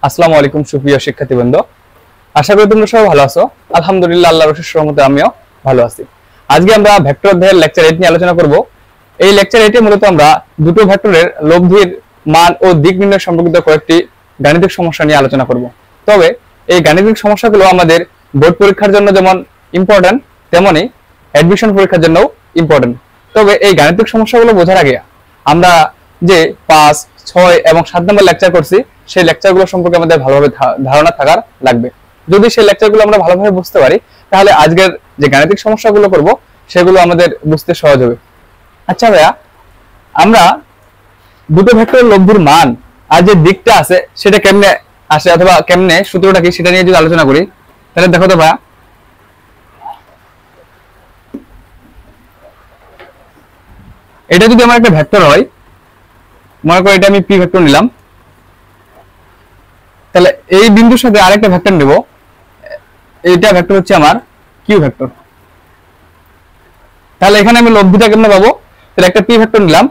আসসালামু আলাইকুম সুপ্রিয় শিক্ষার্থীবৃন্দ, আশা করি তোমরা সবাই ভালো আছো। আলহামদুলিল্লাহ, আল্লাহর অশেষ রহমতে আমিও ভালো আছি। আজকে আমরা ভেক্টর অধ্যায়ের লেকচার 8 নিয়ে আলোচনা করব। এই লেকচার 8 এ মূলত আমরা দুটো ভেক্টরের লব্ধির মান ও দিক নির্ণয় সম্পর্কিত কয়েকটি গাণিতিক সমস্যা নিয়ে আলোচনা করব। তবে এই গাণিতিক সমস্যাগুলো আমাদের বোর্ড পরীক্ষার জন্য যেমন ইম্পর্টেন্ট, তেমনি অ্যাডমিশন পরীক্ষার জন্যও ইম্পর্টেন্ট। তবে এই গাণিতিক সমস্যাগুলো বোঝার আগে আমরা যে 5, 6 এবং 7 নম্বর লেকচার করছি, সেই লেকচারগুলো সম্পর্কে আমাদের ভালোভাবে ধারণা থাকার লাগবে। যদি সেই লেকচারগুলো আমরা ভালোভাবে বুঝতে পারি, তাহলে আজকের যে গাণিতিক সমস্যাগুলো করব সেগুলো আমাদের বুঝতে সহজ হবে। আচ্ছা ভাইয়া, আমরা দুটো ভেক্টরের লব্ধির মান আর যে দিকটা আছে সেটা কেমনে আসে অথবা কেমনে সূত্রটা কি সেটা নিয়ে যদি আলোচনা করি, তাহলে দেখো তো ভাইয়া, এটা যদি আমার একটা ভেক্টর হয়, মনে করো এটা আমি পি ভেক্টর নিলাম, তাহলে এই বিন্দুর সাথে আরেকটা ভেক্টর নেব, এইটা ভেক্টর হচ্ছে আমার কিউ ভেক্টর। তাহলে এখানে আমি লব্ধিটা কেমনে পাবো? তাহলে একটা পি ভেক্টর নিলাম,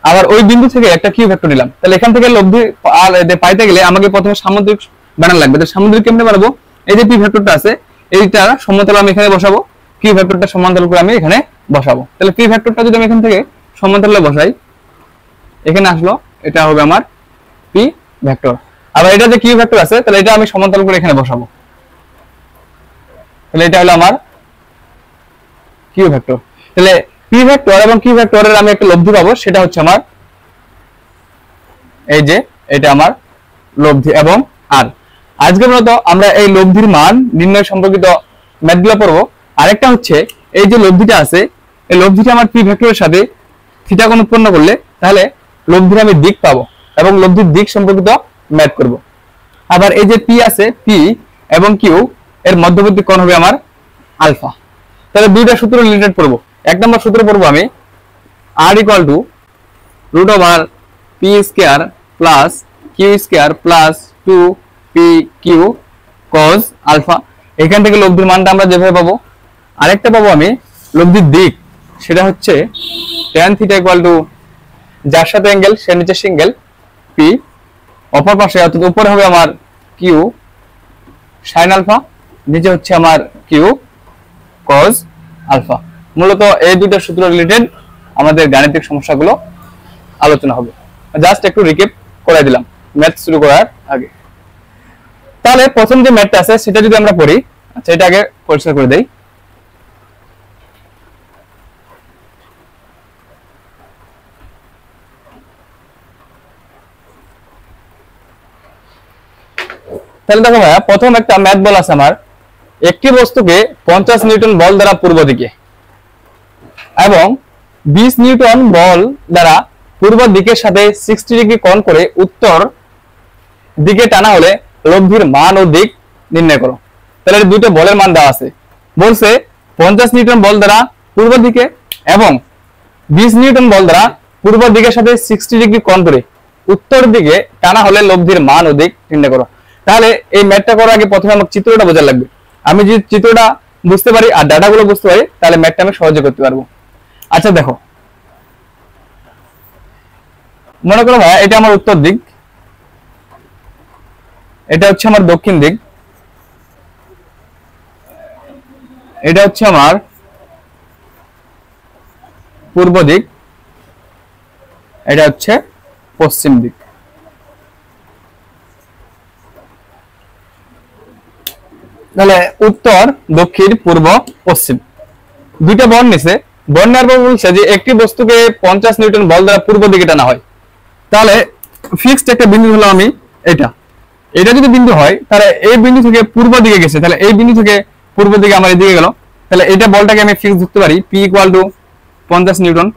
আবার ওই বিন্দু থেকে একটা কিউ ভেক্টর নিলাম। তাহলে এখান থেকে লব্ধি পাইতে গেলে আমাকে প্রথমে সামুদ্রিক বানান লাগবে। তাহলে সামুদ্রিক কেমনে বানাবো? এই যে পি ভেক্টরটা আছে, এইটা সমান্তরাল আমি এখানে বসাবো, কিউ ভেক্টরটা সমান্তরাল করে আমি এখানে বসাবো। তাহলে পি ভেক্টরটা যদি আমি এখান থেকে সমান্তরালে বসাই, এখানে আসলো, এটা হবে আমার পি ভেক্টর। আবার এটা যে কিউ ভেক্টর আছে, তাহলে এটা আমি সমান্তরাল করে এখানে বসাবো, তাহলে এটা হলো আমার কিউ ভেক্টর। তাহলে পি ভেক্টর এবং কিউ ভেক্টরের আমি একটা লব্ধি পাবো, সেটা হচ্ছে আমার এই যে এটা আমার লব্ধি এবং আর। আজকে মূলত আমরা এই লব্ধির মান নির্ণয় সম্পর্কিত ম্যাথগুলো পড়বো। আরেকটা হচ্ছে এই যে লব্ধিটা আছে, এই লব্ধিটা আমার পি ভেক্টরের সাথে থিটা কোণ উৎপন্ন করলে তাহলে লব্ধির আমি দিক পাবো এবং লব্ধির দিক সম্পর্কিত ম্যাথ করব। আবার এই যে পি আছে, পি এবং কিউ এর মধ্যবর্তী কোণ হবে আমার আলফা। তাহলে দুইটা সূত্র রিলেটেড পড়বো। এক নম্বর সূত্র পড়বো আমি r = √p² plus Q square plus 2pq cos alpha. এখান থেকে লব্ধির মানটা আমরা যেভাবে পাবো। আরেকটা পাবো আমি লব্ধির দিক, সেটা হচ্ছে tan θ = যার সাথে অ্যাঙ্গেল সে নিচে সিঙ্গেল p, অপর পাশে অর্থাৎ উপরে হবে আমার q sin আলফা, নিচে হচ্ছে আমার q cos আলফা। মূলত এই দুটো সূত্র রিলেটেড আমাদের গাণিতিক সমস্যাগুলো আলোচনা হবে। জাস্ট একটু রিক্যাপ করে দিলাম ম্যাথ শুরু করার আগে। তাহলে প্রথম যে ম্যাথটা আছে সেটা যদি আমরা পড়ি, আচ্ছা এটা আগে পরিষ্কার করে দেই। তাহলে দেখো ভাইয়া, প্রথম একটা ম্যাথ বল আছে আমার, একটি বস্তুকে 50 নিউটন বল দ্বারা পূর্ব দিকে এবং 20 নিউটন বল দ্বারা পূর্ব দিকের সাথে 60 ডিগ্রি কোণ করে উত্তর দিকে টানা হলে লব্ধির মান ও দিক নির্ণয় করো। তাহলে দুটো বলের মান দেওয়া আছে, বলছে 50 নিউটন বল দ্বারা পূর্ব দিকে এবং 20 নিউটন বল দ্বারা পূর্ব দিকের সাথে 60 ডিগ্রি কোণ করে উত্তর দিকে টানা হলে লব্ধির মান ও দিক নির্ণয় করো। তাহলে এই ম্যাথটা করার আগে প্রথমে আমাকে চিত্রটা বোঝা লাগবে। আমি যদি চিত্রটা বুঝতে পারি আর ডাটাগুলো বুঝতে পারি, তাহলে ম্যাথটা আমি সহজে করতে পারবো। আচ্ছা দেখো, মনে করো ভাই এটা আমার উত্তর দিক, এটা হচ্ছে আমার দক্ষিণ দিক, এটা হচ্ছে আমার পূর্ব দিক, এটা হচ্ছে পশ্চিম দিক। তাহলে উত্তর, দক্ষিণ, পূর্ব, পশ্চিম দুইটা বর্ণ নিছে। বর্ণের পর বলছে যে একটি বস্তুকে 50 নিউটন বল দ্বারা পূর্ব দিকে টানা হয়। তাহলে ফিক্সড একটা বিন্দু হলো আমি এটা যদি বিন্দু হয়, তাহলে এই বিন্দু থেকে পূর্ব দিকে গেছে, তাহলে এই বিন্দু থেকে পূর্ব দিকে আমার এদিকে গেল, তাহলে এটা বলটাকে আমি ফিক্স ধরতে পারি P = 50 নিউটন।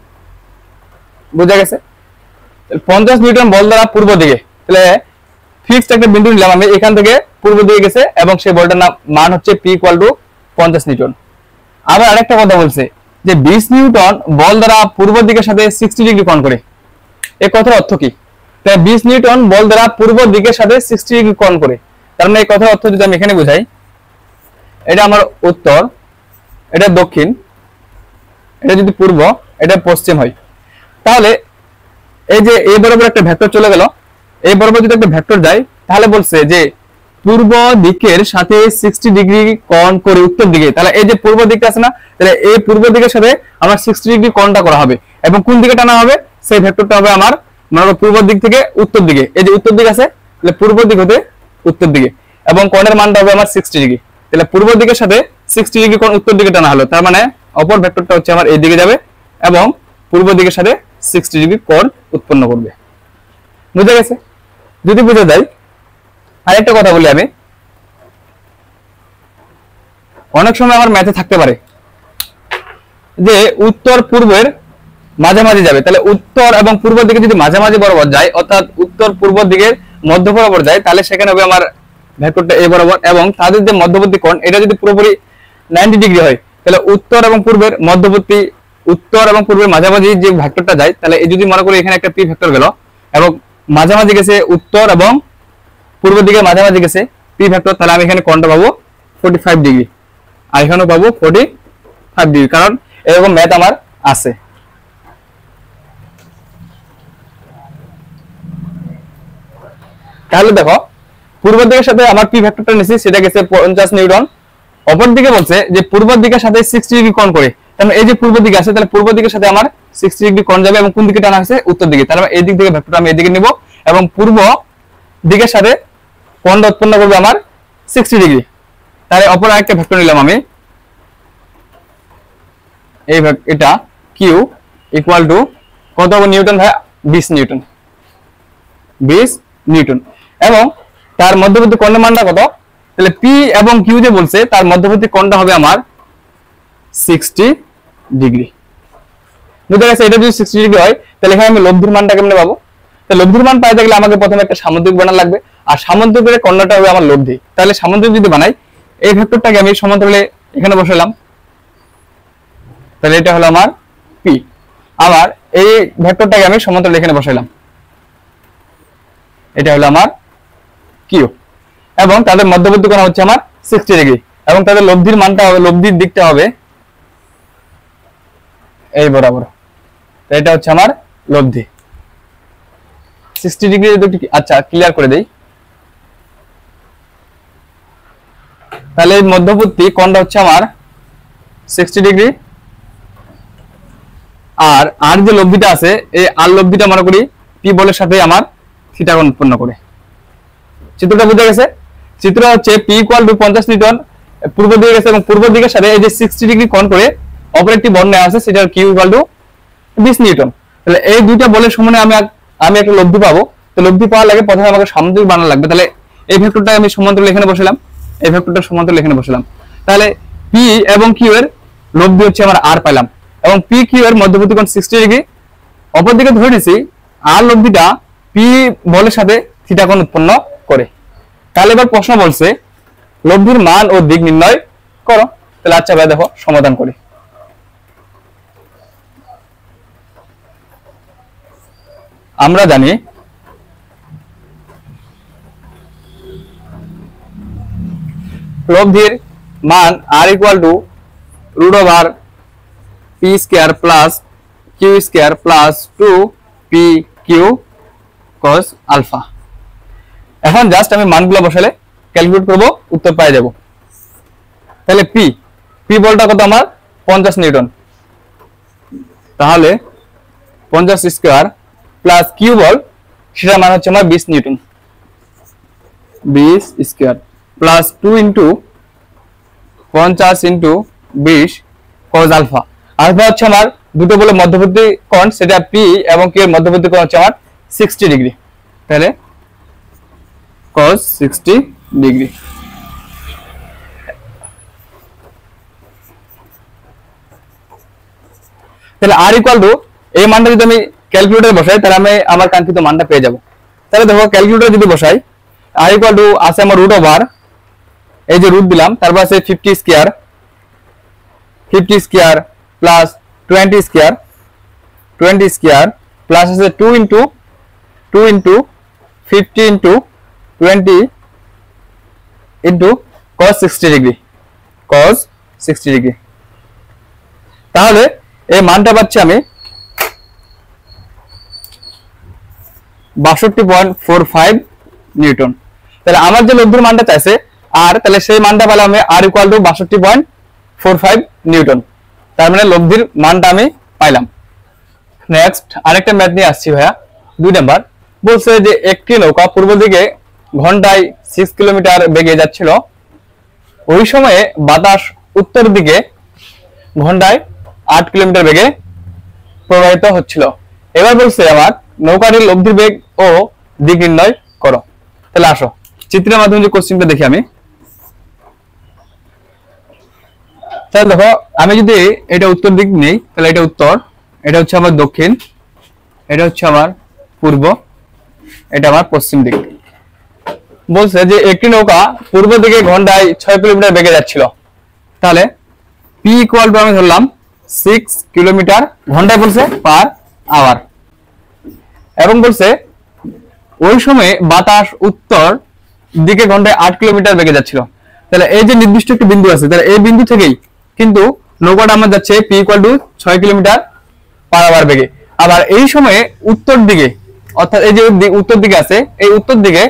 বোঝা গেছে? 50 নিউটন বল দ্বারা পূর্ব দিকে, তাহলে ফিক্সড একটা বিন্দু নিলাম আমি, এখান থেকে পূর্ব দিকে গেছে এবং সেই বলটার মান হচ্ছে P = 50 নিউটন। আবার আরেকটা কথা বলছে যে 20 নিউটন বল দ্বারা পূর্ব দিকের সাথে 60 ডিগ্রি কোণ করে। এই কথার অর্থ কি? তাই 20 নিউটন বল দ্বারা পূর্ব দিকের সাথে 60 ডিগ্রি কোণ করে, তার মানে এই কথার অর্থ যদি আমি এখানে বুঝাই, এটা আমার উত্তর, এটা দক্ষিণ, এটা যদি পূর্ব, এটা পশ্চিম হয়, তাহলে এই যে এই বরাবর একটা ভেক্টর চলে গেল, এই বরাবর যদি একটা ভেক্টর যায়, তাহলে বলছে যে পূর্ব দিকের সাথে 60 ডিগ্রি কোণ করে উত্তর দিকে, তাহলে এই যে পূর্ব দিকটা আছে না, তাহলে এই পূর্ব দিকের সাথে আমার 60 ডিগ্রি কোণটা করা হবে এবং কোন দিকে টানা হবে সেই ভেক্টরটা হবে আমার মনে করো পূর্ব দিক থেকে উত্তর দিকে, এই যে উত্তর দিক আছে তাহলে পূর্ব দিক হতে উত্তর দিকে এবং কোণের মানটা হবে আমার 60 ডিগ্রি। তাহলে পূর্ব দিকের সাথে 60 ডিগ্রি কোণ উত্তর দিকে টানা হলো, তার মানে অপর ভেক্টরটা হচ্ছে আমার এই দিকে যাবে এবং পূর্ব দিকের সাথে 60 ডিগ্রি কোণ উৎপন্ন করবে। বুঝা গেছে? যদি বুঝে যায় আরেকটা কথা বলি আমি, অনেক সময় আমার ম্যাথে থাকতে পারে যে উত্তর পূর্বের মাঝামাঝি যাবে, তাহলে উত্তর এবং পূর্ব দিকে যদি মাঝামাঝি বরাবর যায় অর্থাৎ উত্তর পূর্ব দিকের মধ্য বরাবর যায় তাহলে সেখানে হবে আমার ভেক্টরটা এই বরাবর এবং তাদের যে মধ্যবর্তী কোণ এটা যদি পুরোপুরি 90 ডিগ্রি হয় তাহলে উত্তর এবং পূর্বের মধ্যবর্তী উত্তর এবং পূর্বের মাঝামাঝি যে ভেক্টরটা যায় তাহলে এই যদি মনে করি এখানে একটা পি ভেক্টর গেল এবং মাঝামাঝি গেছে উত্তর এবং পূর্ব দিকে মাঝামাঝি গেছে পি ভেক্টর, তাহলে আমি এখানে কোণটা পাবো 45 ডিগ্রি আর এখানেও পাবো 45 ডিগ্রি, কারণ এরকম ম্যাথ আমার আছে। তাহলে দেখো পূর্ব দিকের সাথে আমার পি ভেক্টরটা নিছি সেটা গেছে 50 নিউটন, অপর দিকে বলছে যে পূর্ব দিকের সাথে 60 ডিগ্রি কোণ করে, তাহলে এই যে পূর্ব দিকে আছে তাহলে পূর্ব দিকের সাথে আমার 60 ডিগ্রি কোণ যাবে এবং কোন দিকে টানা আছে উত্তর দিকে, তাহলে এই দিক থেকে ভেক্টরটা আমি এদিকে নিব এবং পূর্ব দিকের সাথে কোণটা উৎপন্ন করবে আমার 60 ডিগ্রি। তাহলে অপর আরেকটা ভেক্টর নিলাম আমি, এই এটা কিউ ইকুয়াল টু কত হবে নিউটন ভাই 20 নিউটন, 20 নিউটন এবং তার মধ্যবর্তী কোণের মানটা কত, তাহলে পি এবং কিউ যে বলছে তার মধ্যবর্তী কোণটা হবে আমার 60 ডিগ্রি। বুঝতে গেছে? এটা যদি 60 ডিগ্রি হয় তাহলে এখানে আমি লব্ধির মানটা কেমনে পাবো, তাহলে লব্ধির মান পাইতে গেলে আমাকে প্রথমে একটা সামুদ্রিক বানানো লাগবে আর সামুদ্রিকের কোণটা হবে আমার লব্ধি, তাহলে সামুদ্রিক যদি বানাই এই ভেক্টরটাকে আমি সমান্তরালে এখানে বসালাম, তাহলে এটা হলো আমার পি, আবার এই ভেক্টরটাকে আমি সমান্তরালে এখানে বসাইলাম, এটা হলো আমার কিউ এবং তাদের মধ্যবর্তী কোণ হচ্ছে আমার 60 ডিগ্রি এবং তাদের লব্ধির মানটা হবে লব্ধির দিকটা হবে এই বরাবর, এটা হচ্ছে আমার লব্ধি 60 ডিগ্রি। আচ্ছা ক্লিয়ার করে দেই, তাহলে এই মধ্যবর্তী কোণটা হচ্ছে আমার 60 ডিগ্রি আর আর যে লব্ধিটা আছে এই আর লব্ধিটা মনে করি পি বলের সাথে আমার থিটা কোণ উৎপন্ন করে। চিত্রটা বুঝে গেছে? চিত্র হচ্ছে পি ইকুয়াল টু 50 নিউটন পূর্ব দিকে গেছে এবং পূর্ব দিকের সাথে এই যে 60 ডিগ্রি কোণ করে অপর একটি বল নেওয়া আছে সেটার কিউ ইকুয়াল টু 20 নিউটন। তাহলে এই দুইটা বলের সমানে আমি একটা লব্ধি পাবো, তো লব্ধি পাওয়ার লাগে প্রথমে আমাকে সামুদ্রিক বানানো লাগবে, তাহলে এই ভেক্টরটা আমি সমান্তরাল এখানে বসালাম, এই ভেক্টরটা সমান্তরাল এখানে বসালাম, তাহলে পি এবং কিউ এর লব্ধি হচ্ছে আমার আর পাইলাম এবং পি কিউ এর মধ্যবর্তী কোণ 60 ডিগ্রি, অপর দিকে ধরে নিছি আর লব্ধিটা পি বলের সাথে থিটা কোণ উৎপন্ন করে। তাহলে এবার প্রশ্ন বলছে লব্ধির মান ও দিক নির্ণয় করো, তাহলে আচ্ছা ভাই দেখো সমাধান করি। আমরা জানি লব্ধির মান R equal to root over P square plus Q square plus 2 pq cos alpha. এখন জাস্ট আমি মানগুলো বসালে ক্যালকুলেট করব উত্তর পেয়ে যাব। তাহলে পি বলটা কত আমার 50 নিউটন, তাহলে 50 স্কয়ার প্লাস কিউ বল সেটা মান হচ্ছে আমার 20 newton, 20 square plus 2 into 50 into 20 cos alpha. Alpha হচ্ছে আমার দুটো বলে মধ্যবর্তী কোণ সেটা পি এবং কিউ এর মধ্যবর্তী কোণ হচ্ছে আমার 60 ডিগ্রি, তাহলে cos 60 ডিগ্রি। তাহলে আর ইকুয়াল টু এই মানটা যদি আমি ক্যালকুলেটরে বসাই তাহলে আমি আমার কাঙ্ক্ষিত মানটা পেয়ে যাব। তাহলে দেখো ক্যালকুলেটরে যদি বসাই আর ইকুয়াল টু আছে আমার রুট ওভার এই যে রুট দিলাম তারপর আছে 50 স্কয়ার প্লাস 20 স্কয়ার প্লাস আছে 2 into 50 into 20 into cos 60 degree, তাহলে এই মানটা পাচ্ছি আমি 62.45 নিউটন। তাহলে আমার যে লব্ধির মানটা চাইছে আর, তাহলে সেই মানটা পেলাম আমি আর ইকুয়াল টু 62.45 নিউটন। তার মানে লব্ধির মানটা আমি পাইলাম। নেক্সট আরেকটা ম্যাথ নিয়ে আসছি ভাইয়া, 2 নাম্বার। বলছে যে একটি নৌকা পূর্ব দিকে ঘন্টায় 6 কিলোমিটার বেগে যাচ্ছিল, ওই সময়ে বাতাস উত্তর দিকে ঘন্টায় 8 কিলোমিটার বেগে প্রবাহিত হচ্ছিল। এবার বলছে আমার নৌকাটির লব্ধির বেগ ও দিক নির্ণয় করো। তাহলে আসো চিত্রের মাধ্যমে যে কোশ্চেনটা দেখি আমি। তাহলে দেখো, আমি যদি এটা উত্তর দিক নেই, তাহলে এটা উত্তর, এটা হচ্ছে আমার দক্ষিণ, এটা হচ্ছে আমার পূর্ব, এটা আমার পশ্চিম দিক। বলছে যে একটি নৌকা পূর্ব দিকে ঘন্টায় 6 কিলোমিটার বেগে যাচ্ছিল, তাহলে পি ইকুয়াল টু আমি ধরলাম 6 কিলোমিটার ঘন্টায় বলছে পার আওয়ার, এবং বলছে ওই সময় বাতাস উত্তর দিকে ঘন্টায় 8 কিলোমিটার বেগে যাচ্ছিল। তাহলে এই যে নির্দিষ্ট একটি বিন্দু আছে, তাহলে এই বিন্দু থেকেই কিন্তু নৌকাটা আমার যাচ্ছে P equal to 6 kilometre per hour বেগে। আবার এই সময়ে উত্তর দিকে, অর্থাৎ এই যে উত্তর দিকে আছে, এই উত্তর দিকে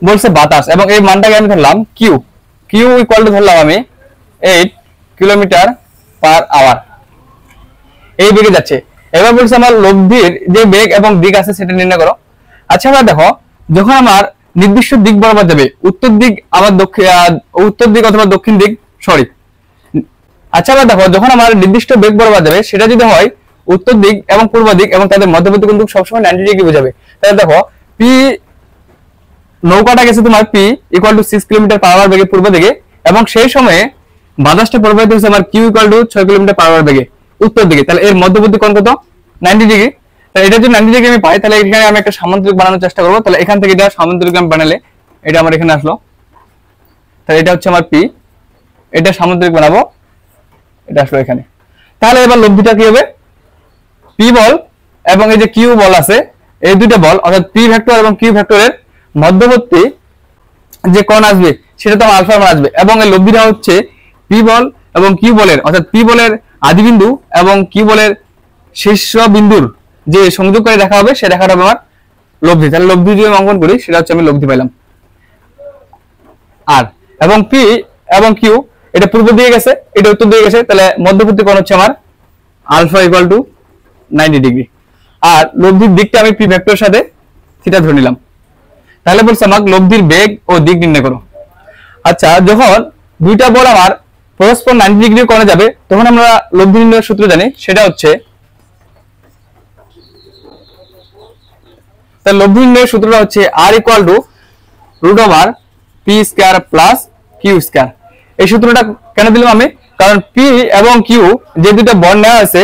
বলছে বাতাস, এবং এই মানটাকে আমি ধরলাম কিউ, কিউ ইকুয়াল টু ধরলাম আমি 8 কিলোমিটার পার আওয়ার, এই বেগে যাচ্ছে। এবার বলছে আমার লব্ধির যে বেগ এবং দিক আছে সেটা নির্ণয় করো। আচ্ছা এবার দেখো, যখন আমার নির্দিষ্ট দিক বরাবর যাবে, উত্তর দিক আমার উত্তর দিক অথবা দক্ষিণ দিক, সরি। আচ্ছা এবার দেখো, যখন আমার নির্দিষ্ট বেগ বরাবর যাবে, সেটা যদি হয় উত্তর দিক এবং পূর্ব দিক এবং তাদের মধ্যবর্তী কিন্তু সবসময় 90 ডিগ্রি বোঝাবে। তাহলে দেখো পি, নৌকাটা গেছে তোমার P equal to 6 kilometre per hour বেগে পূর্ব দিকে, এবং সেই সময়ে বাতাসটা প্রবাহিত হচ্ছে আমার Q equal to 6 kilometre per hour বেগে উত্তর দিকে। তাহলে এর মধ্যবর্তী কোণ কত? 90 ডিগ্রি। তাহলে এটা যদি 90 ডিগ্রি আমি পাই, তাহলে এখানে আমি একটা সামান্তরিক বানানোর চেষ্টা করবো। তাহলে এখান থেকে এটা সামান্তরিক আমি বানালে এটা আমার এখানে আসলো, তাহলে এটা হচ্ছে আমার পি, এটা সামান্তরিক বানাবো, এটা আসলো এখানে। তাহলে এবার লব্ধিটা কি হবে? পি বল এবং এই যে কিউ বল আছে, এই দুটো বল অর্থাৎ পি ভেক্টর এবং কিউ ভেক্টরের মধ্যবর্তী যে কোণ আসবে সেটা তো আমার আলফা মান আসবে, এবং এই লব্ধিটা হচ্ছে পি বল এবং কিউ বলের, অর্থাৎ পি বলের আদি বিন্দু এবং কিউ বলের শীর্ষ বিন্দুর যে সংযোগকারী রেখা হবে সে রেখাটা হবে আমার লব্ধি। তাহলে লব্ধি যদি অঙ্কন করি, সেটা হচ্ছে আমি লব্ধি পাইলাম। আর এবং পি এবং কিউ এটা পূর্ব দিকে গেছে, এটা উত্তর দিকে গেছে, তাহলে মধ্যবর্তী কোণ হচ্ছে আমার আলফা ইকুয়াল টু 90 ডিগ্রি। আর লব্ধির দিকটা আমি পি ভেক্টরের সাথে থিটা ধরে নিলাম। তাহলে বলছে আমাকে লব্ধির বেগ ও দিক নির্ণয় করো। আচ্ছা, যখন দুইটা বল আমার পরস্পর 90 ডিগ্রি কোণে যাবে, তখন আমরা লব্ধি নির্ণয়ের সূত্র জানি, সেটা হচ্ছে, তাহলে লব্ধি নির্ণয়ের সূত্রটা হচ্ছে R equal to root over P square plus Q square. এই সূত্রটা কেন দিলাম আমি? কারণ পি এবং কিউ যে দুইটা বল নেওয়া আছে,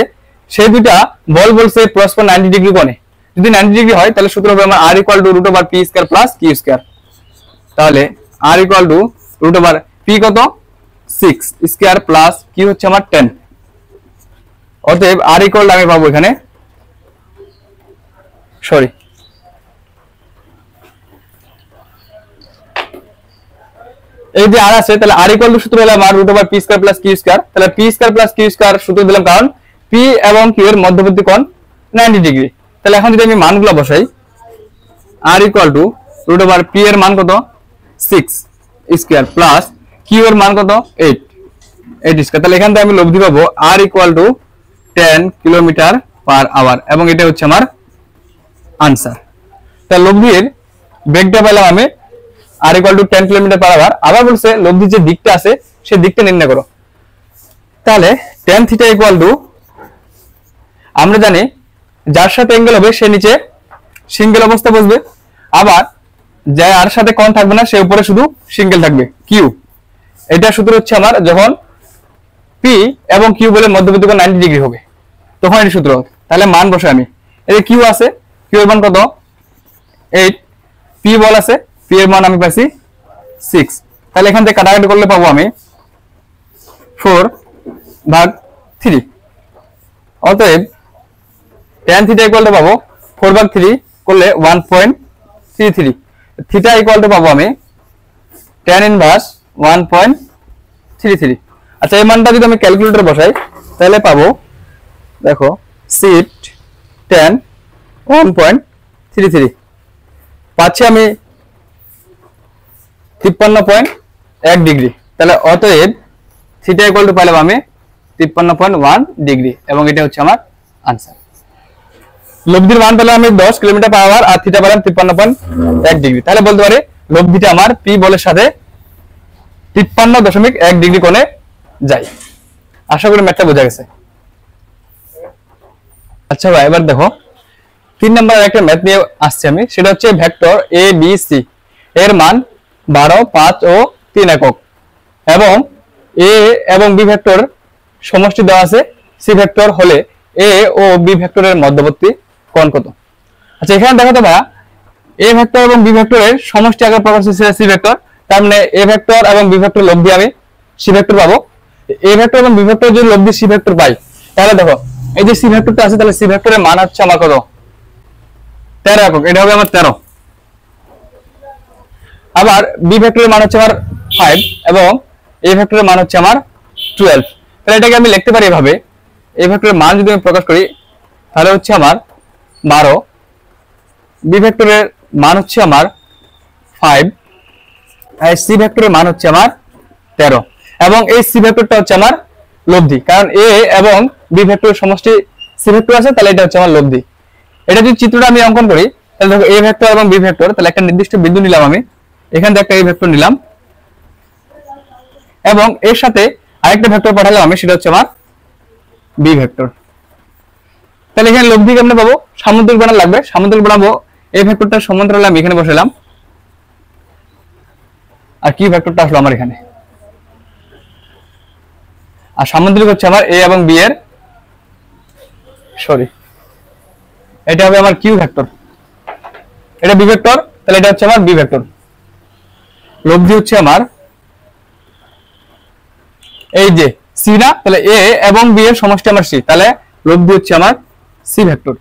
সেই দুইটা বল বলছে পরস্পর 90 ডিগ্রি কোণে। যদি 90 ডিগ্রি হয়, তাহলে সূত্র হবে আমার R equal to root over P square plus Q square. তাহলে R equal to root over P কত? 6 স্কয়ার প্লাস কিউ হচ্ছে আমার 10। অতএব আর ইকুয়াল আমি পাবো এখানে, সরি, এই যে আর আছে, তাহলে আর ইকুয়াল টু সূত্র হলো আমার root over P square plus Q square. তাহলে P square plus Q square সূত্র দিলাম, কারণ পি এবং কিউ এর মধ্যবর্তী কোণ 90 ডিগ্রি। তাহলে এখন যদি আমি মানগুলো বসাই, R equal to root over P এর মান কত? 6 স্কয়ার প্লাস কিউ এর মান কত? 8 স্কয়ার। তাহলে এখান থেকে আমি লব্ধি পাবো R equal to 10 kilometre per hour, এবং এটা হচ্ছে আমার আনসার। তাহলে লব্ধির বেগটা পেলাম আমি R equal to 10 kilometre per hour. আবার বলছে লব্ধির যে দিকটা আছে সেই দিকটা নির্ণয় করো। তাহলে tan থিটা ইকুয়াল টু, আমরা জানি যার সাথে অ্যাঙ্গেল হবে সে নিচে সিঙ্গেল অবস্থা বসবে, আবার যার সাথে কোণ থাকবে না সে উপরে শুধু সিঙ্গেল থাকবে, কিউ। এটা সূত্র হচ্ছে আমার যখন পি এবং কিউ বলে মধ্যবর্তী কোণ 90 ডিগ্রি হবে, তখন এর সূত্র। তাহলে মান বসাই আমি, এই যে কিউ আছে, কিউ এর মান কত? 8, পি বল আছে, পি এর মান আমি পাইছি 6। তাহলে এখান থেকে কাটাকাটি করলে পাবো আমি 4/3। অতএব tan থিটা ইকুয়াল টু পাবো 4/3 করলে 1.33। থিটা ইকুয়াল টু পাবো আমি tan ইনভার্স 1.33। আচ্ছা, এই মানটা যদি আমি ক্যালকুলেটর বসাই, তাহলে পাবো, দেখো, শিফট tan 1.33 পাচ্ছি আমি 53.1 ডিগ্রি। তাহলে অতএব থিটা ইকুয়াল টু পাইলাম আমি 53.1 ডিগ্রি এবং এটা হচ্ছে আমার আনসার। লব্ধির মান পেলাম আমি 10 কিলোমিটার পার আওয়ার আর থিটা পেলাম 53.1 ডিগ্রি। তাহলে বলতে পারি লব্ধিটা আমার পি বলের সাথে 53.1 ডিগ্রি কোণে যায়। আশা করি ম্যাথটা বোঝা গেছে। আচ্ছা ভাই, এবার দেখো 3 নম্বরের একটা ম্যাথ নিয়ে আসছি আমি, সেটা হচ্ছে ভেক্টর এ বি সি এর মান 12, 5 ও 3 একক এবং এ এবং বি ভেক্টর সমষ্টি দেওয়া আছে সি ভেক্টর হলে এ ও বি ভেক্টরের মধ্যবর্তী কোণ কত। আচ্ছা, এখানে দেখো তো ভাই, এ ভেক্টর এবং বি ভেক্টরের সমষ্টি আকার প্রকাশ হচ্ছে সি ভেক্টর, তার মানে এ ভেক্টর এবং বি ভেক্টর লব্ধি আমি সি ভেক্টর পাবো। এ ভেক্টর এবং বি ভেক্টর যদি লব্ধি সি ভেক্টর পাই, তাহলে দেখো এই যে সি ভেক্টরটা আছে, তাহলে সি ভেক্টরের মান হচ্ছে আমার কত, 13 একক, এটা হবে আমার 13। আবার বি ভেক্টরের মান হচ্ছে আমার 5 এবং এ ভেক্টরের মান হচ্ছে আমার 12। তাহলে এটাকে আমি লিখতে পারি এভাবে, এ ভেক্টরের মান যদি আমি প্রকাশ করি তাহলে হচ্ছে আমার 12, বি ভেক্টরের মান হচ্ছে আমার 5 আর সি ভেক্টরের মান হচ্ছে আমার 13 এবং এই সি ভেক্টরটা হচ্ছে আমার লব্ধি, কারণ এ এবং বি ভেক্টরের সমষ্টি সি ভেক্টর আছে, তাহলে এটা হচ্ছে আমার লব্ধি। এটা যদি চিত্রটা আমি অঙ্কন করি তাহলে দেখো এ ভেক্টর এবং বি ভেক্টর, তাহলে একটা নির্দিষ্ট বিন্দু নিলাম আমি, এখান থেকে একটা এ ভেক্টর নিলাম এবং এর সাথে আরেকটা ভেক্টর পাঠালাম আমি, সেটা হচ্ছে আমার বি ভেক্টর। তাহলে এখানে লব্ধি কেমনে পাবো, সামুদ্রিক বানান লাগবে, সামুদ্রিক বানাবো এই ভেক্টরটা সমান্তরালে আমি এখানে বসালাম আর কি ভেক্টরটা আসলো আমার এখানে, আর সামুদ্রিক হচ্ছে আমার এ এবং বি এর, সরি এটা হবে আমার কিউ ভেক্টর, এটা বি ভেক্টর, তাহলে এটা হচ্ছে আমার বি ভেক্টর। লব্ধি হচ্ছে আমার এই যে সি না, তাহলে এ এবং বি এর সমষ্টি আমার সি, তাহলে লব্ধি হচ্ছে আমার সি ভেক্টর।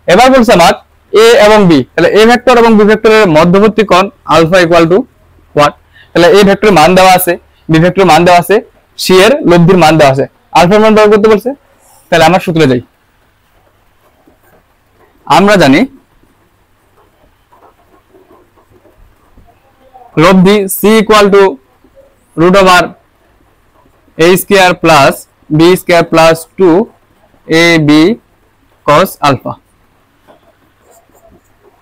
এবার বলছে আমার এ এবং বি, তাহলে এ ভেক্টর এবং বি ভেক্টরের মধ্যবর্তী কোণ আলফা ইকুয়াল টু ওয়াট। তাহলে এ ভেক্টরের মান দেওয়া আছে, বি ভেক্টরের মান দেওয়া আছে, সি এর লব্ধির মান দেওয়া আছে, আলফার মান বের করতে বলছে। তাহলে আমরা সূত্রে যাই, আমরা জানি লব্ধি C equal to root over A square plus B square plus 2ab cos alpha.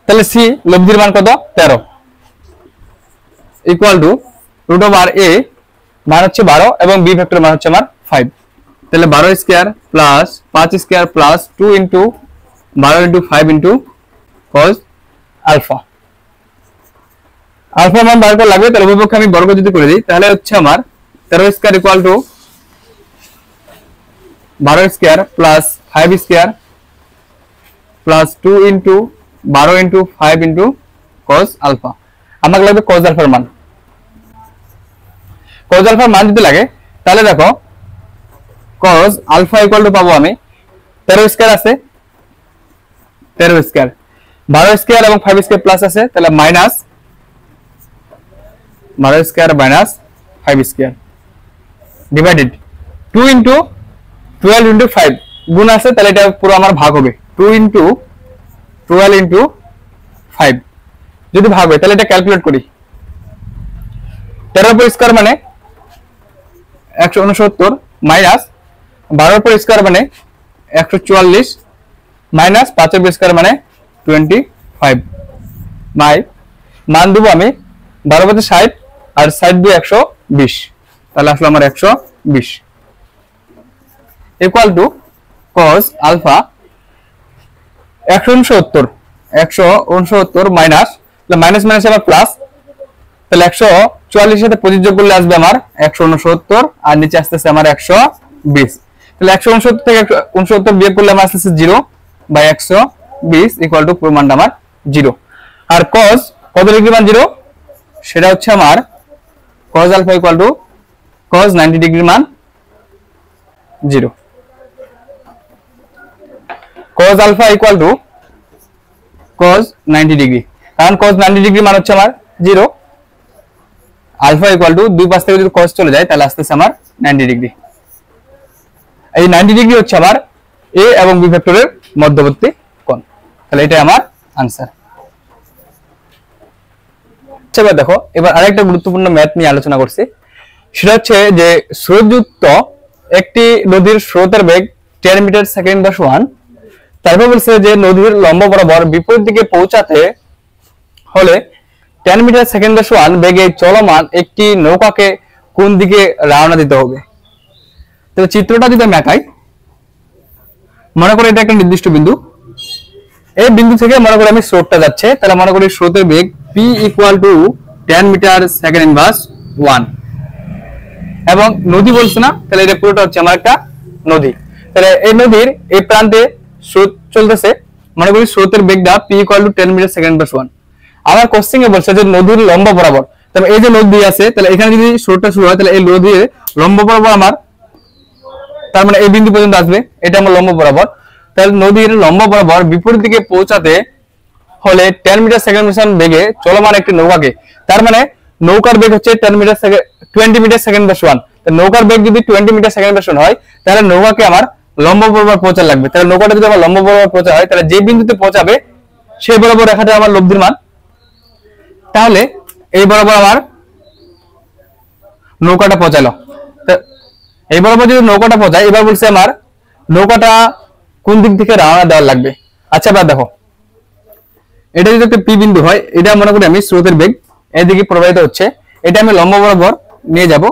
তাহলে সি লব্ধির মান কত, 13 equal to root over A মান হচ্ছে 12 এবং বি ভেক্টর মান হচ্ছে আমার 5। তাহলে 12 square plus 5 square plus 2 into 12 into 5 into cos alpha. Alpha মান বার করা লাগবে, তাহলে উভয়পক্ষে আমি বর্গ যদি করে দিই তাহলে হচ্ছে আমার 13 square equal to 12 square plus 5 square plus 2 into 12 into 5 into cos alpha. আমাকে লাগবে cos আলফার মান। cos আলফার মান যদি লাগে তাহলে দেখো cos আলফা ইকুয়াল টু পাবো আমি 13 স্কয়ার আছে, 13 স্কয়ার 12 স্কয়ার এবং 5 স্কয়ার প্লাস আছে, তাহলে minus 12 square minus 5 square divided 2 into 12 into 5 গুণ আছে, তাহলে এটা পুরো আমার ভাগ হবে 2 ইন্টু 12 ইন্টু 5 যদি ভাগ হয় তাহলে এটা ক্যালকুলেট করি। 13 উপর স্কয়ার মানে 169 মাইনাস 12 উপর স্কয়ার মানে 144 মাইনাস 5 উপর স্কয়ার মানে 25 বাই মান দেবো আমি 12 × 60 আর 60 দিয়ে 120, তাহলে আসলে আমার 120 equal to cos alpha 169 minus minus minus আমার প্লাস, তাহলে 144 সাথে 25 যোগ করলে আসবে আমার 169 আর নিচে আসতেছে আমার 120। তাহলে 169 থেকে 69 বিয়োগ করলে আমার আসতেছে 0 বাই 120 ইকুয়াল টু পুরো মানটা আমার 0। আর cos কত ডিগ্রি মান 0, সেটা হচ্ছে আমার cos alpha equal to cos 90 degree মান 0। cos alpha equal to cos 90 degree, কারণ cos 90 ডিগ্রি মান হচ্ছে আমার 0, আলফা ইকুয়াল টু দুই পাশ থেকে যদি cos চলে যায় তাহলে আসতেছে আমার 90 ডিগ্রি। এই 90 ডিগ্রি হচ্ছে আমার এ এবং বি ভেক্টরের মধ্যবর্তী কোণ, তাহলে এটাই আমার আনসার। আচ্ছা এবার দেখো, এবার আরেকটা গুরুত্বপূর্ণ ম্যাথ নিয়ে আলোচনা করছি। সেটা হচ্ছে যে স্রোতযুক্ত একটি নদীর স্রোতের বেগ 10 মিটার সেকেন্ড বাস 1। তারপর বলছে যে নদীর লম্ব বরাবর বিপরীত দিকে পৌঁছাতে হলে 10 মিটার সেকেন্ড বাস 1 বেগে চলমান একটি নৌকাকে কোন দিকে রওনা দিতে হবে। তো চিত্রটা যদি আমি আঁকাই, মনে করি এটা একটা নির্দিষ্ট বিন্দু, এই বিন্দু থেকে মনে করি আমি স্রোতটা যাচ্ছে, তাহলে মনে করি স্রোতের বেগ p equal to 10 metre second inverse 1। এবং নদী বলছে না, তাহলে এটা পুরোটা হচ্ছে আমার একটা নদী। তাহলে এই নদীর এই প্রান্তে স্রোত চলতেছে, মনে করি স্রোতের বেগটা p equal to 10 metre second inverse 1। আমার কোশ্চেন এ বলছে যে নদীর লম্ব বরাবর, তাহলে এই যে নদী আছে, তাহলে এখানে যদি স্রোতটা শুরু হয়, তাহলে এই নদীর লম্ব বরাবর আমার, তার মানে এই বিন্দু পর্যন্ত আসবে, এটা আমার লম্ব বরাবর। তাহলে নদীর লম্ব বরাবর বিপরীত দিকে পৌঁছাতে হলে 10 মিটার সেকেন্ড বেগে চলমান একটি নৌকাকে, তার মানে নৌকার বেগ হচ্ছে 20 মিটার সেকেন্ড বাস 1। নৌকার বেগ যদি 20 মিটার সেকেন্ড বাস 1 হয়, তাহলে নৌকাকে আমার লম্ব বরাবর পৌঁছা লাগবে। তাহলে নৌকাটা যদি আমার লম্ব বরাবর পৌঁছা হয়, তাহলে যে বিন্দুতে পৌঁছাবে সেই বরাবর রেখাটা আমার লব্ধির মান। তাহলে এই বরাবর আমার নৌকাটা পৌঁছালো, এই বরাবর যদি নৌকাটা পৌঁছায়, এবার বলছে আমার নৌকাটা কোন দিক থেকে রওনা দেওয়া লাগবে। আচ্ছা এবার দেখো, এটা যদি একটা পি বিন্দু হয়, এটা মনে করি আমি স্রোতের বেগ এদিকে প্রবাহিত হচ্ছে, এটা আমি লম্ব বরাবর নিয়ে যাব।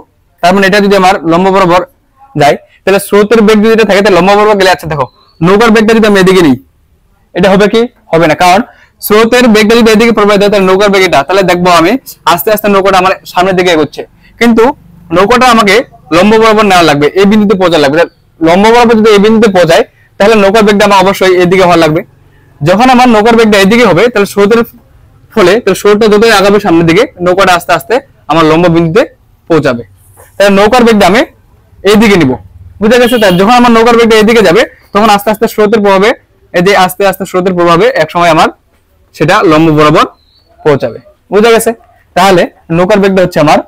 তার মানে এটা যদি আমার লম্ব বরাবর যায়, তাহলে স্রোতের বেগ যদি এটা থাকে, তাহলে লম্ব বরাবর গেলে, আচ্ছা দেখো নৌকার বেগটা যদি আমি এদিকে নিই, এটা হবে কি? হবে না, কারণ স্রোতের বেগটা যদি এদিকে প্রবাহিত হয়, তাহলে নৌকার বেগ এটা, তাহলে দেখবো আমি আস্তে আস্তে নৌকাটা আমার সামনের দিকে এগোচ্ছে। কিন্তু নৌকাটা আমাকে লম্ব বরাবর নেওয়া লাগবে, এই বিন্দুতে পৌঁছা লাগবে। লম্ব বরাবর যদি এই বিন্দুতে পৌঁছায়, তাহলে নৌকার বেগটা আমার অবশ্যই এদিকে হওয়া লাগবে। যখন আমার নৌকার বেগটা এদিকে হবে, তাহলে স্রোতের ফলে তাহলে স্রোতটা যতই আগাবে সামনের দিকে, নৌকাটা আস্তে আস্তে আমার লম্ব বিন্দুতে পৌঁছাবে। তাহলে নৌকার বেগটা আমি এইদিকে নিব, বুঝা গেছে? তাই যখন আমার নৌকার বেগটা এদিকে যাবে, তখন আস্তে আস্তে স্রোতের প্রভাবে, এই যে আস্তে আস্তে স্রোতের প্রভাবে এক সময় আমার সেটা লম্ব বরাবর পৌঁছাবে, বুঝা গেছে? তাহলে নৌকার বেগটা হচ্ছে আমার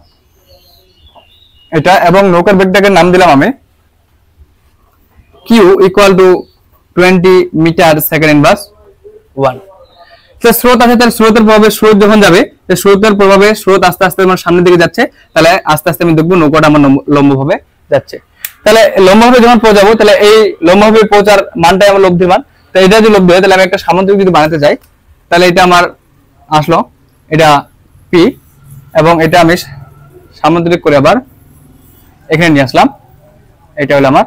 এটা, এবং নৌকার বেগটাকে নাম দিলাম আমি q equal to 20 metre second inverse 1। স্রোত আছে, তাহলে স্রোতের প্রভাবে স্রোত যখন যাবে, স্রোতের প্রভাবে স্রোত আস্তে আস্তে আমার সামনের দিকে যাচ্ছে, তাহলে আস্তে আস্তে আমি দেখবো নৌকাটা আমার লম্বভাবে যাচ্ছে। তাহলে লম্বভাবে যখন পৌঁছাবো, তাহলে এই লম্বভাবে পৌঁছার মানটাই আমার লব্ধির মান। তো এটা যদি লব্ধি হয়, তাহলে আমি একটা সামান্তরিক যদি বানাতে চাই, তাহলে এটা আমার আসলো এটা p, এবং এটা আমি সামান্তরিক করে আবার এখানে নিয়ে আসলাম, এটা হলো আমার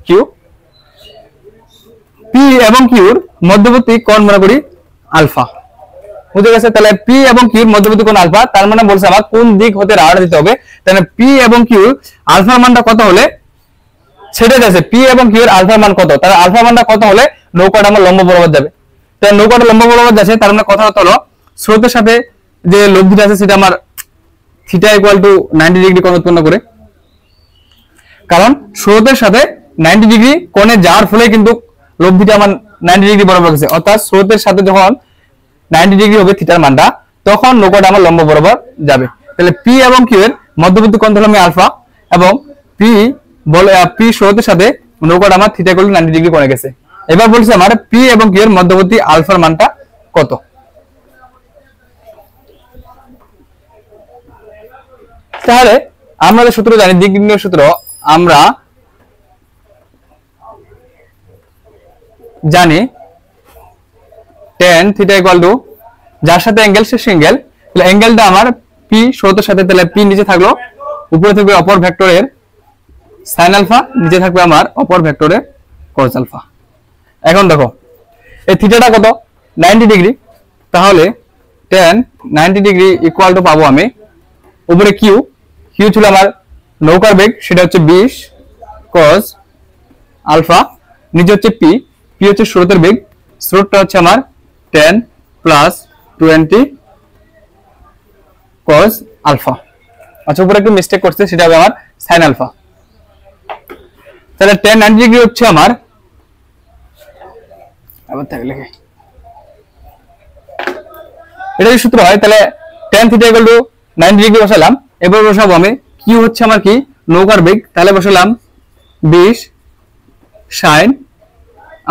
q। p এবং q এর মধ্যবর্তী কোণ মনে করি আলফা, বুঝে গেছে? তাহলে p এবং q এর মধ্যবর্তী কোণ আলফা, তার মানে বলছে আমার কোন দিক হতে রওনা দিতে হবে। তাহলে p এবং q আলফার মানটা কত হলে সেটা যাচ্ছে, p এবং q এর আলফার মান কত, তাহলে আলফা মানটা কত হলে নৌকাটা আমার লম্ব বরাবর যাবে। তাহলে নৌকাটা লম্ব বরাবর যাচ্ছে, তার মানে কথা হলো স্রোতের সাথে যে লব্ধিটা আছে সেটা আমার থিটা ইকুয়াল টু 90 ডিগ্রি কোণ উৎপন্ন করে, কারণ স্রোতের সাথে 90 ডিগ্রি কোণে যাওয়ার ফলে কিন্তু লব্ধিটা আমার 90 ডিগ্রি বরাবর গেছে। অর্থাৎ স্রোতের সাথে যখন 90 ডিগ্রি হবে থিটার মানটা, তখন নৌকাটা আমার লম্ব বরাবর যাবে। তাহলে p এবং q এর মধ্যবর্তী কোণ হলো আমি আলফা, এবং p স্রোতের সাথে নৌকাটা আমার থিটা ইকুয়াল টু 90 ডিগ্রি কোণে গেছে। এবার বলছে আমার p এবং q এর মধ্যবর্তী আলফার মানটা কত। তাহলে আমরা যে সূত্র জানি, দিক নির্ণয় সূত্র, আমরা জানি tan থিটা ইকুয়াল টু যার সাথে অ্যাঙ্গেল সে অ্যাঙ্গেল, তাহলে অ্যাঙ্গেলটা আমার p স্রোতের সাথে, তাহলে p নিচে থাকলো, উপরে থাকবে অপর ভেক্টরের sin আলফা, নিচে থাকবে আমার অপর ভেক্টরের cos আলফা। এখন দেখো এই থিটাটা কত, 90 ডিগ্রি, তাহলে tan 90 ডিগ্রি ইকুয়াল টু পাবো আমি উপরে q ছিল আমার নৌকার বেগ, সেটা হচ্ছে 20 cos আলফা, নিচে হচ্ছে p হচ্ছে স্রোতের বেগ, স্রোতটা হচ্ছে আমার 10 প্লাস 20 cos আলফা। আচ্ছা উপরে একটু মিস্টেক করছে, সেটা হবে আমার sin আলফা। তাহলে tan 90 ডিগ্রি হচ্ছে আমার, আবার তাহলে লিখে, এটা যদি সূত্র হয়, তাহলে tan theta equal to 90 degree বসালাম। এবার বসাবো আমি q হচ্ছে আমার কি নৌকার বেগ, তাহলে বসালাম 20 sin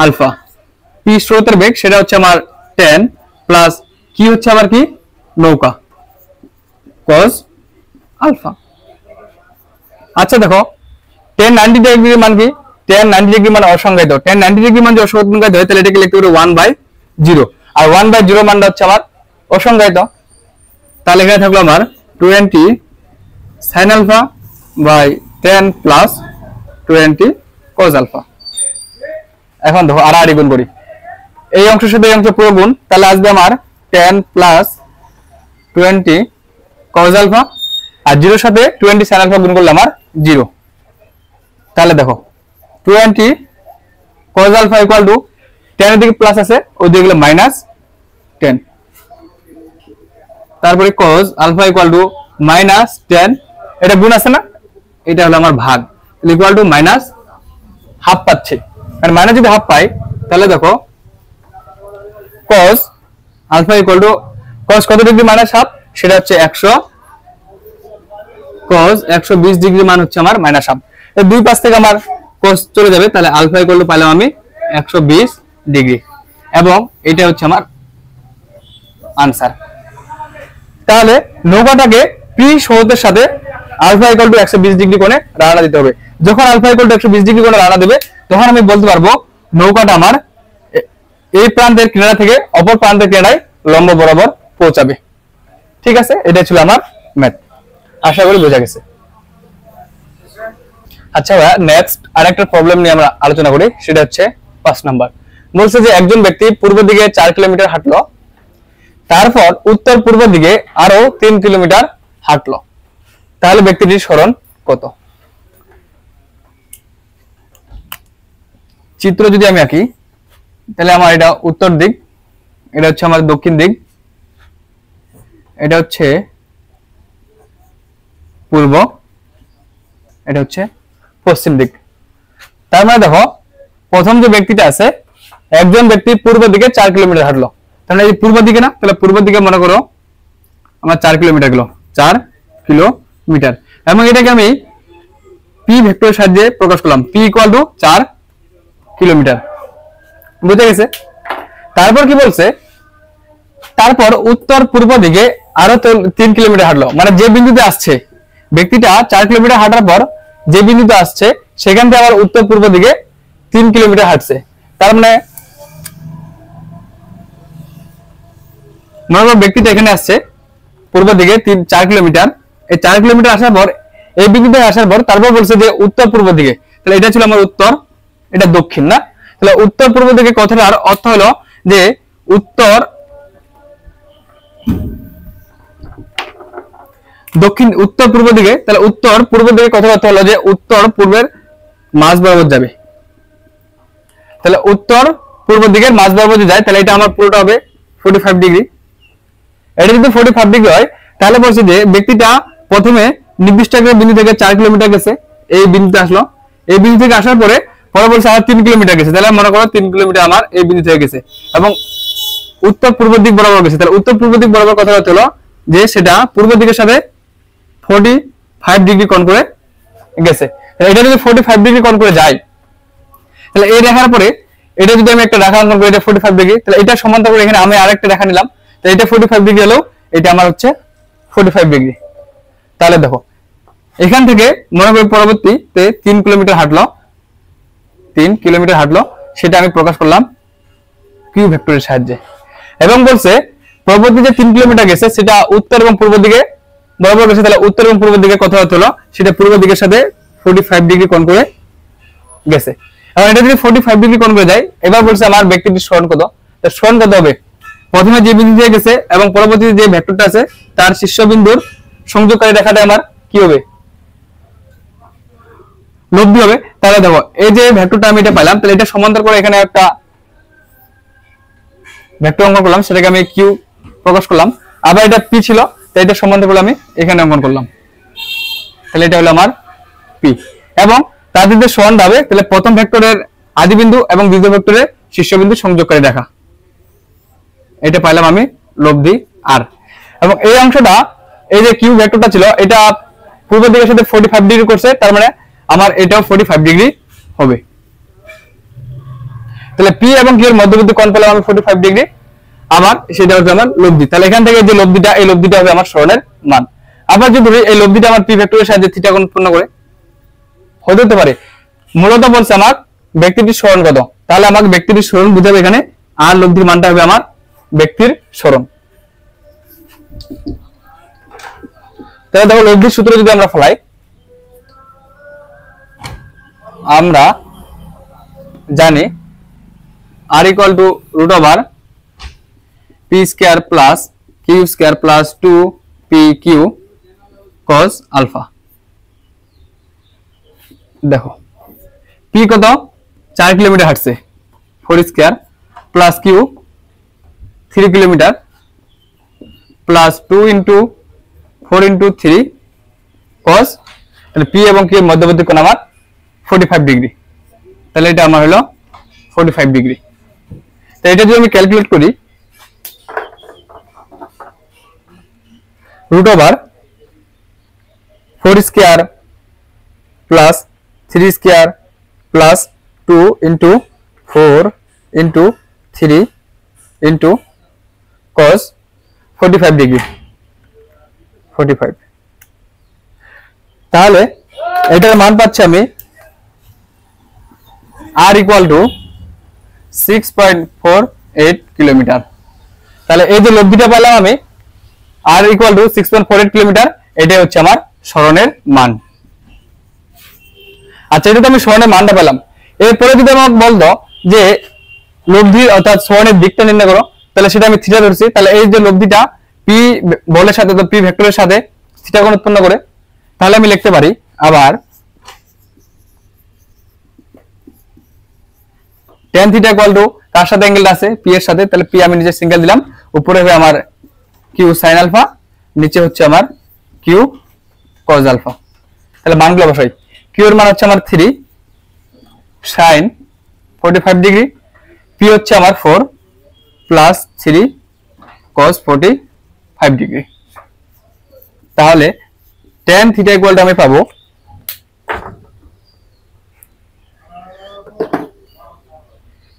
আলফা, p স্রোতের বেগ সেটা হচ্ছে আমার 10 প্লাস q হচ্ছে আমার কি নৌকা cos আলফা। আচ্ছা দেখো tan 90 ডিগ্রি মান কি? tan 90 ডিগ্রি মানে অসংজ্ঞায়িত। tan 90 ডিগ্রি মান যদি অসংজ্ঞায়িত হয় তাহলে এটাকে লিখতে পারি 1/0, আর 1/0 মানটা হচ্ছে আমার অসংজ্ঞায়িত। তাহলে এখানে থাকলো আমার 20 sin alpha by 10 plus 20 cos alpha. এখন দেখো আড়াআড়ি গুণ করি, এই অংশের সাথে এই অংশ পুরো গুণ, তাহলে আসবে আমার 10 প্লাস 20 cos আলফা, আর 0 সাথে 20 sin আলফা গুণ করলে আমার 0। তাহলে দেখো 20 cos আলফা ইকুয়াল টু 10 এর দিকে প্লাস আছে, ওই দিকে গেলে মাইনাস 10, তারপরে cos alpha equal to minus 10, এটা গুণ আছে না, এটা হলো আমার ভাগ, ইকুয়াল টু মাইনাস হাফ পাচ্ছে। আর মাইনাস যদি হাফ পাই তাহলে দেখো cos alpha equal to cos কত ডিগ্রি মাইনাস হাফ, সেটা হচ্ছে 100, cos 120 ডিগ্রি মান হচ্ছে আমার মাইনাস হাফ। এই দুই পাশ থেকে আমার cos চলে যাবে, তাহলে আলফা ইকুয়াল টু পাইলাম আমি 120 ডিগ্রি, এবং এটা হচ্ছে আমার আনসার। তাহলে নৌকাটাকে পি স্রোতের সাথে আলফা ইকুয়াল টু 120 ডিগ্রি কোণে রানা দিতে হবে। যখন আলফা ইকুয়াল টু 120 ডিগ্রি কোণে রানা দেবে তখন আমি বলতে পারবো নৌকাটা আমার এই প্রান্তের কিনারা থেকে অপর প্রান্তের কিনারায় লম্ব বরাবর পৌঁছাবে। ঠিক আছে, এটা ছিল আমার ম্যাথ, আশা করি বোঝা গেছে। আচ্ছা ভাই, নেক্সট আরেকটা প্রবলেম নিয়ে আমরা আলোচনা করি, সেটা হচ্ছে 5 নাম্বার। বলছে যে একজন ব্যক্তি পূর্ব দিকে 4 কিলোমিটার হাঁটলো, তারপর উত্তর পূর্ব দিকে আরো 3 কিলোমিটার হাঁটলো, তাহলে ব্যক্তিটির সরণ কত? চিত্র যদি আমি আঁকি তাহলে আমার এটা উত্তর দিক, এটা হচ্ছে আমার দক্ষিণ দিক, এটা হচ্ছে পূর্ব, এটা হচ্ছে পশ্চিম দিক। তার মানে দেখো প্রথম যে ব্যক্তিটা আছে, একজন ব্যক্তি পূর্ব দিকে 4 কিলোমিটার হাঁটলো, তাহলে এই পূর্ব দিকে না, তাহলে পূর্ব দিকে মনে করো আমার 4 কিলোমিটার গেল, 4 কিলোমিটার, এবং এটাকে আমি পি ভেক্টরের সাহায্যে প্রকাশ করলাম, পি ইকুয়াল টু 4 কিলোমিটার। বুঝে গেছে? তারপর কি বলছে, তারপর উত্তর পূর্ব দিকে আরো 3 কিলোমিটার হাঁটলো, মানে যে বিন্দুতে আসছে ব্যক্তিটা 4 কিলোমিটার হাঁটার পর যে বিন্দুতে আসছে সেখান থেকে আবার উত্তর পূর্ব দিকে 3 কিলোমিটার হাঁটছে। তার মানে মনে করো ব্যক্তিটা এখানে আসছে পূর্ব দিকে 4 কিলোমিটার, এই 4 কিলোমিটার আসার পর এই বিন্দুতে আসার পর তারপর বলছে যে উত্তর পূর্ব দিকে, তাহলে এটা ছিল আমার উত্তর, এটা দক্ষিণ না, তাহলে উত্তর পূর্ব দিকে কথাটার অর্থ হলো যে উত্তর দক্ষিণ উত্তর পূর্ব দিকে, তাহলে উত্তর পূর্ব দিকে কথার অর্থ হলো যে উত্তর পূর্বের মাঝ বরাবর যাবে, তাহলে উত্তর পূর্ব দিকের মাঝ বরাবর যদি যায় তাহলে এটা আমার পুরোটা হবে 45 ডিগ্রি। এটা যদি 45 ডিগ্রি হয় তাহলে বলছে যে ব্যক্তিটা প্রথমে নির্দিষ্ট একটা বিন্দু থেকে 4 কিলোমিটার গেছে, এই বিন্দুতে আসলো, এই বিন্দু থেকে আসার পরে পরে বলছে আর 3 কিলোমিটার গেছে, তাহলে মনে করো 3 কিলোমিটার আমার এই বিন্দু থেকে গেছে, এবং উত্তর পূর্ব দিক বরাবর গেছে, তাহলে উত্তর পূর্ব দিক বরাবর কথা হলো যে সেটা পূর্ব দিকের সাথে 45 ডিগ্রি কোণ করে গেছে। এটা যদি 45 ডিগ্রি কোণ করে যায় তাহলে এই রেখার পরে এটা যদি আমি একটা রেখা অঙ্কন করি, এটা 45 ডিগ্রি, তাহলে এটা সমান্তর করে এখানে আমি আরেকটা রেখা নিলাম, তো এটা 45 ডিগ্রি হলো, এটা আমার হচ্ছে 45 ডিগ্রি। তাহলে দেখো এখান থেকে মনে করি পরবর্তীতে 3 কিলোমিটার হাঁটলো, 3 কিলোমিটার হাঁটলো, সেটা আমি প্রকাশ করলাম কিউ ভেক্টরের সাহায্যে, এবং বলছে পরবর্তী যে 3 কিলোমিটার গেছে সেটা উত্তর এবং পূর্ব দিকে বরাবর গেছে, তাহলে উত্তর এবং পূর্ব দিকে কথা হলো সেটা পূর্ব দিকের সাথে 45 ডিগ্রি কোণ করে গেছে, এবং এটা যদি 45 ডিগ্রি কোণ করে যায়, এবার বলছে আমার ব্যক্তিটির সরণ কত, সরণ কত হবে, প্রথমে যে বিন্দু দিয়ে গেছে এবং পরবর্তীতে যে ভেক্টরটা আছে তার শীর্ষবিন্দুর সংযোগকারী রেখাটা আমার কি হবে, লব্ধি হবে। তাহলে দেখো এই যে ভেক্টরটা আমি এটা পাইলাম, তাহলে এটা সমান্তর করে এখানে একটা ভেক্টর অঙ্কন করলাম, সেটাকে আমি কিউ প্রকাশ করলাম, আবার এটা পি ছিল, তাই এটা সমান্তর করে আমি এখানে অঙ্কন করলাম, তাহলে এটা হলো আমার পি, এবং তাদের যে সমান হবে তাহলে প্রথম ভেক্টরের আদি বিন্দু এবং দ্বিতীয় ভেক্টরের শীর্ষবিন্দু সংযোগকারী রেখা, এটা পাইলাম আমি লব্ধি আর। এবং এই অংশটা এই যে কিউ ভেক্টরটা ছিল এটা পূর্ব দিকের সাথে 45 ডিগ্রি করছে, তার মানে আমার এটাও 45 ডিগ্রি হবে, তাহলে পি এবং কিউ এর মধ্যবর্তী কোণ পেলাম আমি 45 ডিগ্রি। আবার সেটা হচ্ছে আমার লব্ধি। তাহলে এখান থেকে যে লব্ধিটা, এই লব্ধিটা হবে আমার সরণের মান। আবার যদি এই লব্ধিটা আমার পি ভেক্টরের সাহায্যে থিটা কোণ উৎপন্ন করে হতে পারে। মূলত বলছে আমার ব্যক্তিটির সরণ কত, তাহলে আমাকে ব্যক্তিটির সরণ বুঝাবে এখানে, আর লব্ধির মানটা হবে আমার ব্যক্তির সরণ। তাহলে দেখো লব্ধির সূত্র যদি আমরা ফেলাই, আমরা জানি r = √p² plus q² plus 2pq cos alpha. দেখো p কত, 4 কিলোমিটার হাঁটছে, 4² plus q 3 kilometre plus 2 × 4 × 3 cos, তাহলে p এবং q এর মধ্যবর্তী কোণ আমার 45 ডিগ্রি। তাহলে এটা আমার হলো 45 ডিগ্রি। তো এটা যদি আমি ক্যালকুলেট করি, √4² প্লাস 3² প্লাস 2 × 4 × 3 × cos 45 ডিগ্রি, 45। তাহলে এটার মান পাচ্ছি আমি r = 6.48 কিলোমিটার। তাহলে এই যে লব্ধিটা পেলাম আমি, r = 6.48 কিলোমিটার, এটাই হচ্ছে আমার সরণের মান। আচ্ছা, এটা তো আমি সরণের মানটা পেলাম। এরপরে যদি আমাকে বলতো যে লব্ধি অর্থাৎ সরণের দিকটা নির্ণয় করো, তাহলে সেটা আমি থিটা ধরছি। তাহলে এই যে লব্ধিটা পি বলের সাথে, তো পি ভেক্টরের সাথে থিটা কোণ উৎপন্ন করে, তাহলে আমি লিখতে পারি আবার tan θ = কার সাথে অ্যাঙ্গেলটা আছে, পি এর সাথে। তাহলে পি আমি নিজে সিঙ্গেল দিলাম, উপরে হবে আমার কিউ sin আলফা, নিচে হচ্ছে আমার কিউ cos আলফা। তাহলে মানগুলো বসাই। কিউ এর মান হচ্ছে আমার 3 sin 45 ডিগ্রি, পি হচ্ছে আমার 4 প্লাস 3 cos 45 ডিগ্রি। তাহলে tan θ = আমি পাবো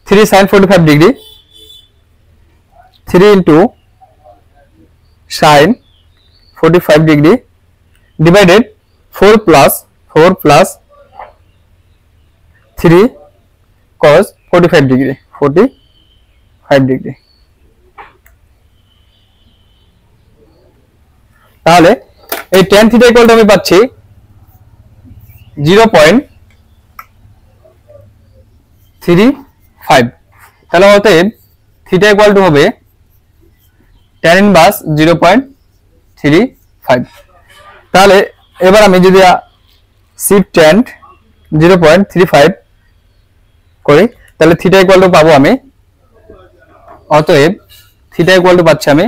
3 sin 45 degree, 3 × sin 45 degree divided 4 plus 3 cos 45 degree, 45 degree. তাহলে এই tan θ = আমি পাচ্ছি 0.35। তাহলে অতএব θ = হবে tan ইনভার্স 0.35। তাহলে এবার আমি যদি tan 0.35 করি, তাহলে θ = পাবো আমি, অতএব θ = পাচ্ছি আমি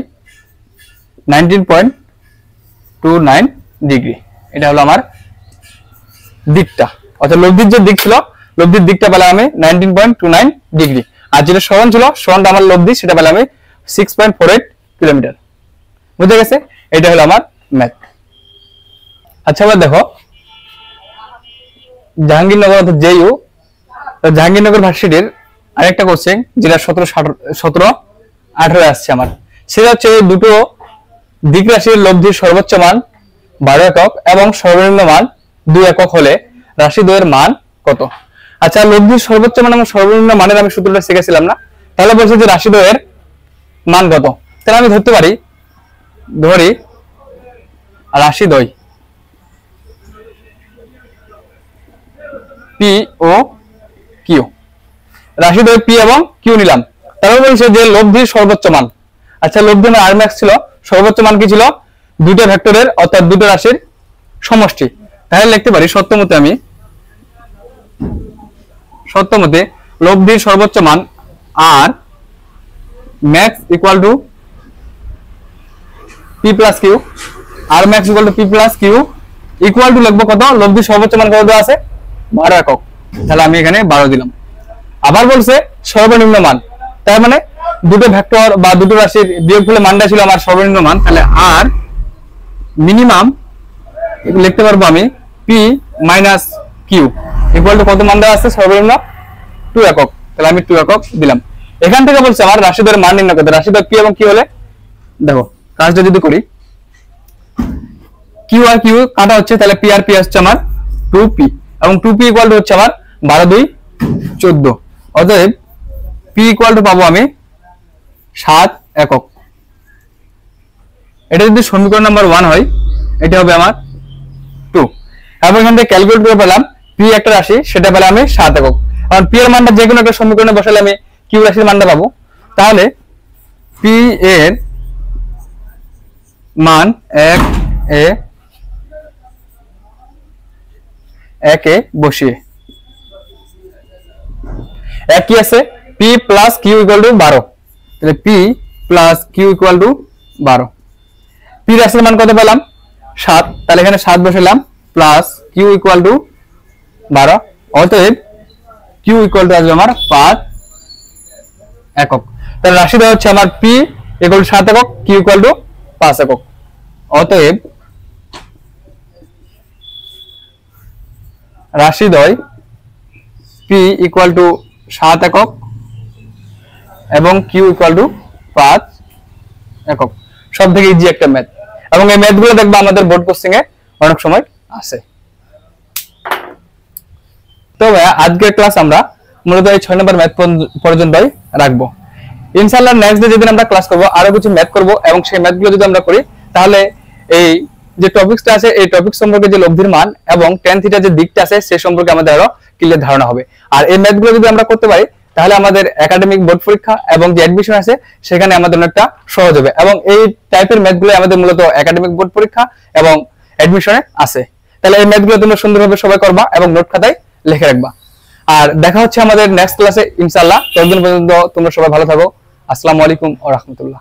19.29 ডিগ্রি। এটা হলো আমার দিকটা, অর্থাৎ লব্ধির যে দিক ছিল, লব্ধির দিকটা পেলাম আমি 19.29 ডিগ্রি। আর যেটা সরণ ছিল, সরণটা আমার লব্ধি, সেটা পেলাম আমি 6.48 কিলোমিটার। বুঝে গেছে? এটা হলো আমার ম্যাথ। আচ্ছা, এবার দেখো জাহাঙ্গীরনগর অর্থাৎ জেইউ, জাহাঙ্গীরনগর ভার্সিটির আরেকটা কোশ্চেন যেটা 17-18 আসছে আমার, সেটা হচ্ছে দুটো দিক রাশির লব্ধির সর্বোচ্চ মান 12 একক এবং সর্বনিম্ন মান 2 একক হলে রাশি দ্বয়ের মান কত? আচ্ছা, লব্ধির সর্বোচ্চ মান এবং সর্বনিম্ন মানের আমি সূত্রটা শিখেছিলাম না? তাহলে বলছে যে রাশি দ্বয়ের মান কত। তাহলে আমি ধরতে পারি, ধরি রাশি দ্বয় পি ও কিউ, রাশি দ্বয় পি এবং কিউ নিলাম। তারপর বলছে যে লব্ধির সর্বোচ্চ মান। আচ্ছা, লব্ধি মান আর ম্যাক্স ছিল, সর্বোচ্চ মান কি ছিল? দুটো ভেক্টরের অর্থাৎ দুটো রাশির সমষ্টি। তাহলে লিখতে পারি সত্যমতে লব্ধির সর্বোচ্চ মান R max equal to P plus Q, R max equal to P plus Q equal to লিখবো কত? লব্ধির সর্বোচ্চ মান কত দেওয়া আছে? 12 একক। তাহলে আমি এখানে 12 দিলাম। আবার বলছে সর্বনিম্ন মান, তার মানে দুটো ভেক্টর বা দুটো রাশির বিয়োগফলের মানটা ছিল আমার সর্বনিম্ন মান। তাহলে আর মিনিমাম লিখতে পারবো আমি p minus q equal to কত মান দেওয়া আছে? সর্বনিম্ন 2 একক। তাহলে আমি 2 একক দিলাম। এখান থেকে বলছে আমার রাশিদ্বয়ের মান নির্ণয় করতে। রাশিদ্বয় পি এবং কিউ হলে দেখো কাজটা যদি করি, কিউ আর কিউ কাটা হচ্ছে, তাহলে পি আর পি আসছে আমার 2p এবং 2p ইকুয়াল টু হচ্ছে আমার 12 2 14। অতএব p ইকুয়াল টু পাবো আমি 7 একক। এটা যদি সমীকরণ নাম্বার 1 হয়, এটা হবে আমার 2। এবং এখান থেকে ক্যালকুলেট করে পেলাম p একটা রাশি, সেটা পেলাম আমি 7 একক। কারণ p এর মানটা যে কোনো একটা সমীকরণে বসালে আমি q রাশির মানটা পাবো। তাহলে p এর মান 1 এ বসিয়ে এক কি আছে, p plus q equal to 12, তাহলে p plus q equal to 12। p রাশির মান কত পেলাম 7, তাহলে এখানে 7 বসালাম প্লাস q ইকুয়াল টু 12। অতএব q ইকুয়াল টু আসবে আমার 5 একক। তাহলে রাশি দেওয়া হচ্ছে আমার p ইকুয়াল টু 7 একক, q ইকুয়াল টু 5 একক। অতএব রাশিদ্বয় p ইকুয়াল টু 7 একক এবং q ইকুয়াল টু 5 একক। সব থেকে ইজি একটা ম্যাথ, এবং এই ম্যাথগুলো দেখবা আমাদের বোর্ড কোচিং এ অনেক সময় আসে। তো আজকের ক্লাস আমরা মূলত এই 6 নম্বর ম্যাথ পর্যন্তই রাখবো। ইনশাআল্লাহ নেক্সট ডে যেদিন আমরা ক্লাস করব আরো কিছু ম্যাথ করব, এবং সেই ম্যাথগুলো যদি আমরা করি তাহলে এই যে টপিকসটা আছে এই টপিক সম্পর্কে যে লব্ধির মান এবং tan থিটা যে দিকটা আছে সে সম্পর্কে আমাদের আরো ক্লিয়ার ধারণা হবে। আর এই ম্যাথগুলো যদি আমরা করতে পারি তাহলে আমাদের একাডেমিক বোর্ড পরীক্ষা এবং যে অ্যাডমিশন আছে সেখানে আমাদের অনেকটা সহজ হবে। এবং এই টাইপের ম্যাথগুলো আমাদের মূলত একাডেমিক বোর্ড পরীক্ষা এবং অ্যাডমিশনে আছে। তাহলে এই ম্যাথগুলো তোমরা সুন্দরভাবে সবাই করবা এবং নোট খাতায় লিখে রাখবা। আর দেখা হচ্ছে আমাদের নেক্সট ক্লাসে ইনশাআল্লাহ। ততদিন পর্যন্ত তোমরা সবাই ভালো থাকো। আসসালামু আলাইকুম ওয়া রাহমাতুল্লাহ।